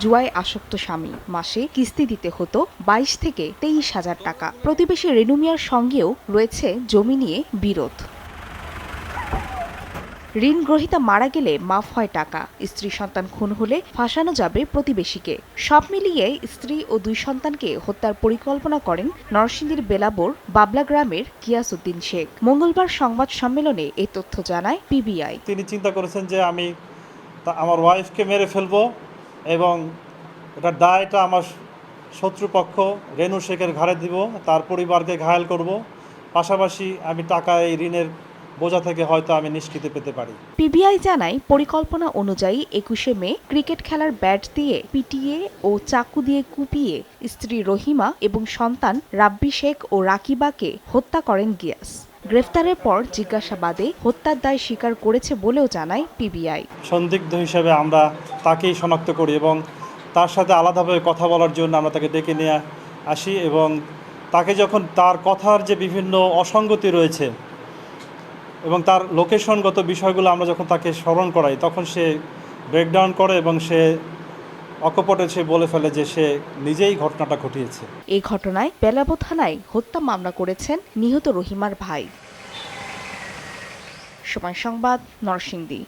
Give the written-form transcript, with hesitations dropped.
জুয়ায় আসক্ত স্বামী। মাসে কিস্তি দিতে হতো 22 থেকে 23,000 টাকা। প্রতিবেশী রেনু মিয়ার সঙ্গেও রয়েছে জমি নিয়ে বিরোধ। ঋণ গ্রহীতা মারা গেলে মাফ হয় টাকা, স্ত্রী সন্তান খুন হলে ফাঁসানো যাবে প্রতিবেশীকে। সব মিলিয়ে স্ত্রী ও 2 সন্তানকে হত্যার পরিকল্পনা করেন নরসিংদীর বেলাবোর বাবলা গ্রামের গিয়াস উদ্দিন শেখ। মঙ্গলবার সংবাদ সম্মেলনে এ তথ্য জানায় পিবিআই। তিনি চিন্তা করেছেন যে আমি আমার ওয়াইফকে মেরে ফেলবো এবং এটার দায়টা আমার শত্রুপক্ষ রেনু শেখের ঘাড়ে দিব, তার পরিবারকে ঘায়াল করব, পাশাপাশি আমি টাকা এই ঋণের বোঝা থেকে হয়তো আমি নিষ্কৃতি পেতে পারি। পিবিআই জানায়, পরিকল্পনা অনুযায়ী 21শে মে ক্রিকেট খেলার ব্যাট দিয়ে পিটিয়ে ও চাকু দিয়ে কুপিয়ে স্ত্রী রহিমা এবং সন্তান রাব্বি শেখ ও রাকিবাকে হত্যা করেন গিয়াস। গ্রেফতারের পর জিজ্ঞাসাবাদে হত্যার দায় স্বীকার করেছে বলেও জানায় পিবিআই। সন্দিগ্ধ হিসেবে আমরা তাকেই শনাক্ত করি এবং তার সাথে আলাদাভাবে কথা বলার জন্য আমরা তাকে ডেকে নিয়ে আসি এবং তাকে যখন তার কথার যে বিভিন্ন অসঙ্গতি রয়েছে এবং তার লোকেশনগত বিষয়গুলো আমরা যখন তাকে স্মরণ করাই, তখন সে ব্রেকডাউন করে এবং সে অকপটে সে বলে ফেলে যে সে নিজেই ঘটনাটা ঘটিয়েছে। এই ঘটনায় বেলাবো থানায় হত্যা মামলা করেছেন নিহত রহিমার ভাই। সময় সংবাদ, নরসিংদী।